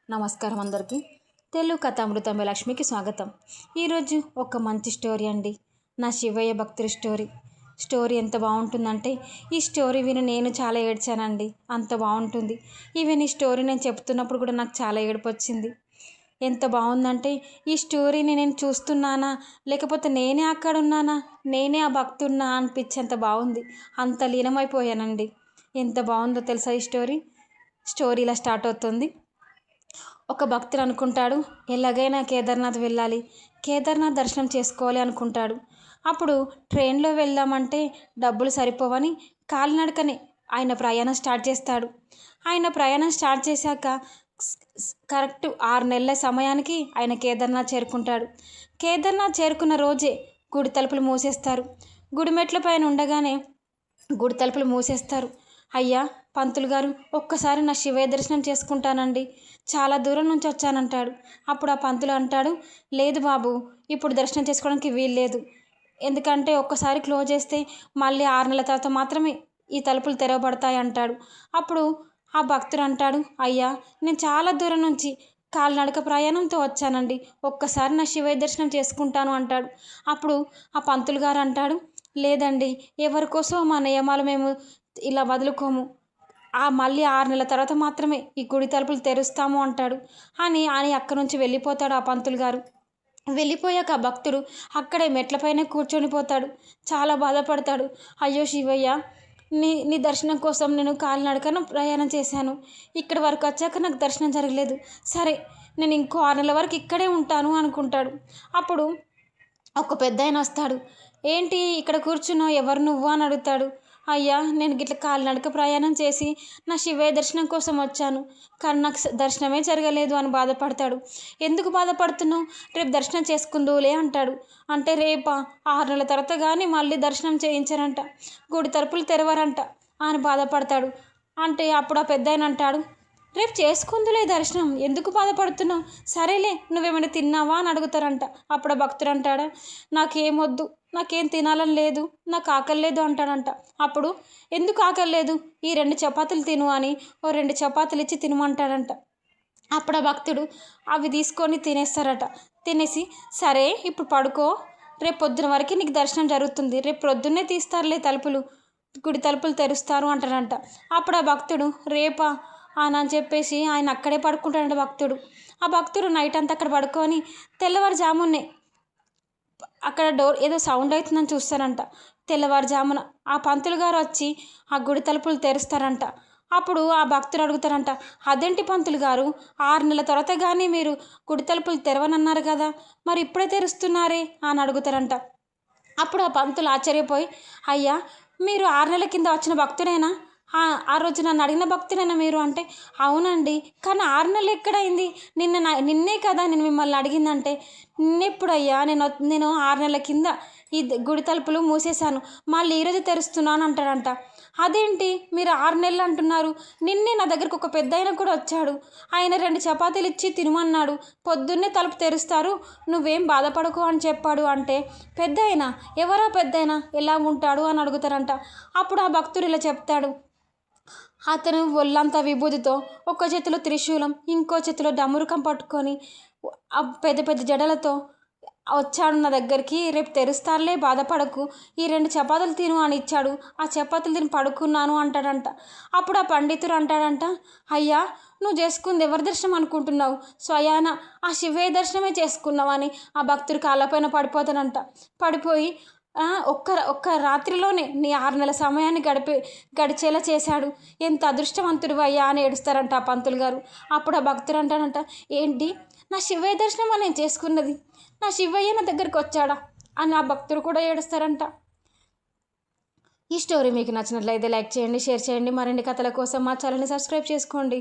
నమస్కారం అందరికీ. తెలుగు కథామృతం లక్ష్మికి స్వాగతం. ఈరోజు ఒక మంచి స్టోరీ అండి. నా శివయ్య భక్తుడి స్టోరీ ఎంత బాగుంటుందంటే ఈ స్టోరీ విని నేను చాలా ఏడ్చానండి. అంత బాగుంటుంది. ఈవెన్ ఈ స్టోరీ నేను చెప్తున్నప్పుడు కూడా నాకు చాలా ఏడుపు వచ్చింది. ఎంత బాగుందంటే ఈ స్టోరీని నేను చూస్తున్నానా లేకపోతే నేనే అక్కడ ఉన్నానా, నేనే ఆ భక్తున్నా అనిపించేంత బాగుంది. అంత లీనమైపోయానండి. ఎంత బాగుందో తెలుసా ఈ స్టోరీ ఇలా స్టార్ట్ అవుతుంది. ఒక భక్తుడు అనుకుంటాడు, ఎలాగైనా కేదార్నాథ్ వెళ్ళాలి, కేదార్నాథ్ దర్శనం చేసుకోవాలి అనుకుంటాడు. అప్పుడు ట్రైన్లో వెళ్దామంటే డబ్బులు సరిపోవని కాలినడకని ఆయన ప్రయాణం స్టార్ట్ చేస్తాడు. ఆయన ప్రయాణం స్టార్ట్ చేశాక కరెక్ట్ 6 నెలల సమయానికి ఆయన కేదార్నాథ్ చేరుకుంటాడు. కేదార్నాథ్ చేరుకున్న రోజే గుడి తలుపులు మూసేస్తారు. గుడి మెట్ల పైన ఉండగానే గుడి తలుపులు మూసేస్తారు. అయ్యా పంతులు గారు, ఒక్కసారి నా శివయ్య దర్శనం చేసుకుంటానండి, చాలా దూరం నుంచి వచ్చానంటాడు. అప్పుడు ఆ పంతులు అంటాడు, లేదు బాబు, ఇప్పుడు దర్శనం చేసుకోవడానికి వీల్లేదు. ఎందుకంటే ఒక్కసారి క్లోజ్ చేస్తే మళ్ళీ 6 నెలల తర్వాత మాత్రమే ఈ తలుపులు తెరవబడతాయి అంటాడు. అప్పుడు ఆ భక్తుడు అంటాడు, అయ్యా నేను చాలా దూరం నుంచి కాలినడక ప్రయాణంతో వచ్చానండి, ఒక్కసారి నా శివయ్య దర్శనం చేసుకుంటాను అంటాడు. అప్పుడు ఆ పంతులు గారు అంటాడు, లేదండి, ఎవరికోసం మా నియమాలు మేము ఇలా వదులుకోము, మళ్ళీ 6 నెలల తర్వాత మాత్రమే ఈ గుడి తలుపులు తెరుస్తాము అంటాడు. అని అక్కడి నుంచి వెళ్ళిపోతాడు ఆ పంతులు గారు. వెళ్ళిపోయాక ఆ భక్తుడు అక్కడే మెట్లపైనే కూర్చొని పోతాడు. చాలా బాధపడతాడు. అయ్యో శివయ్య, నీ దర్శనం కోసం నేను కాలినడకన ప్రయాణం చేశాను, ఇక్కడి వరకు వచ్చాక నాకు దర్శనం జరగలేదు, సరే నేను ఇంకో 6 నెలల వరకు ఇక్కడే ఉంటాను అనుకుంటాడు. అప్పుడు ఒక పెద్దాయన వస్తాడు. ఏంటి ఇక్కడ కూర్చున్నావు, ఎవరు నువ్వు అని అడుగుతాడు. అయ్యా నేను గిట్ల కాలినడక ప్రయాణం చేసి నా శివయ్య దర్శనం కోసం వచ్చాను, కానీ నాకు దర్శనమే జరగలేదు అని బాధపడతాడు. ఎందుకు బాధపడుతున్నావు, రేపు దర్శనం చేసుకుందువులే అంటాడు. అంటే రేపా, 6 నెలల తర్వాత కానీ మళ్ళీ దర్శనం చేయించారంట, గుడి తలుపులు తెరవరంట అని బాధపడతాడు. అంటే అప్పుడు ఆ పెద్దాయన అంటాడు, రేపు చేసుకుందులే దర్శనం, ఎందుకు బాధపడుతున్నావు, సరేలే నువ్వేమైనా తిన్నావా అని అడుగుతారంట. అప్పుడు ఆ భక్తుడు అంటాడా, నాకేమొద్దు, నాకేం తినాలని లేదు, నాకు ఆకలి లేదు అంటాడంట. అప్పుడు ఎందుకు ఆకలి లేదు, ఈ 2 చపాతీలు తిను అని 2 చపాతీలు ఇచ్చి తినమంటాడంట. అప్పుడు ఆ భక్తుడు అవి తీసుకొని తినేస్తారట. తినేసి సరే ఇప్పుడు పడుకో, రేపు పొద్దున వరకు నీకు దర్శనం జరుగుతుంది, రేపు పొద్దున్నే తీస్తారులే తలుపులు, గుడి తలుపులు తెరుస్తారు అంటాడంట. అప్పుడు ఆ భక్తుడు రేపా అని చెప్పేసి ఆయన అక్కడే పడుకుంటాడంట భక్తుడు. ఆ భక్తుడు నైట్ అంతా అక్కడ పడుకొని తెల్లవారుజామునే అక్కడ డోర్ ఏదో సౌండ్ అవుతుందని చూస్తారంట. తెల్లవారుజామున ఆ పంతులు గారు వచ్చి ఆ గుడి తలుపులు తెరుస్తారంట. అప్పుడు ఆ భక్తులు అడుగుతారంట, అదేంటి పంతులు గారు, 6 నెలల తర్వాత కానీ మీరు గుడి తలుపులు తెరవనన్నారు కదా, మరి ఇప్పుడే తెరుస్తున్నారే అని అడుగుతారంట. అప్పుడు ఆ పంతులు ఆశ్చర్యపోయి, అయ్యా మీరు 6 నెలల కింద వచ్చిన భక్తుడేనా, ఆ రోజు నన్ను అడిగిన భక్తుడేనా మీరు అంటే, అవునండి, కానీ 6 నెలలు ఎక్కడైంది, నిన్నే కదా నేను మిమ్మల్ని అడిగిందంటే, నిన్నెప్పుడయ్యా, నేను 6 నెలల కింద ఈ గుడి తలుపులు మూసేశాను, మళ్ళీ ఈరోజు తెరుస్తున్నాను అంటాడంట. అదేంటి మీరు 6 నెలలు అంటున్నారు, నిన్నే నా దగ్గరకు ఒక పెద్దాయన కూడా వచ్చాడు, ఆయన 2 చపాతీలు ఇచ్చి తినమన్నాడు, పొద్దున్నే తలుపు తెరుస్తారు, నువ్వేం బాధపడకు అని చెప్పాడు అంటే, పెద్దాయన ఎవరా, పెద్దాయన ఎలా ఉంటాడు అని అడుగుతారంట. అప్పుడు ఆ భక్తుడు ఇలా చెప్తాడు, అతను ఒళ్ళంతా విభూతితో, ఒక చేతిలో త్రిశూలం, ఇంకో చేతిలో డమరుకం పట్టుకొని పెద్ద పెద్ద జడలతో వచ్చాడు నా దగ్గరికి, రేపు తెరుస్తారులే బాధపడకు, ఈ 2 చపాతీలు తిను అని ఇచ్చాడు, ఆ చపాతీలు తిని పడుకున్నాను అంటాడంట. అప్పుడు ఆ పండితుడు అంటాడంట, అయ్యా నువ్వు చేసుకుంది ఎవరి దర్శనం అనుకుంటున్నావు, స్వయాన ఆ శివయ్య దర్శనమే చేసుకున్నావు అని ఆ భక్తుడి కాళ్ళపైన పడిపోతాడంట. పడిపోయి ఒక్క రాత్రిలోనే నీ 6 నెలల సమయాన్ని గడిచేలా చేశాడు, ఎంత అదృష్టవంతుడు అయ్యా అని ఏడుస్తారంట ఆ పంతులు గారు. అప్పుడు ఆ భక్తుడు అంటాడంట, ఏంటి నా శివయ్య దర్శనం అని నేను చేసుకున్నది, నా శివయ్య నా దగ్గరికి వచ్చాడా అని ఆ భక్తుడు కూడా ఏడుస్తారంట. ఈ స్టోరీ మీకు నచ్చినట్లయితే లైక్ చేయండి, షేర్ చేయండి. మరిన్ని కథల కోసం మా ఛానల్ని సబ్స్క్రైబ్ చేసుకోండి.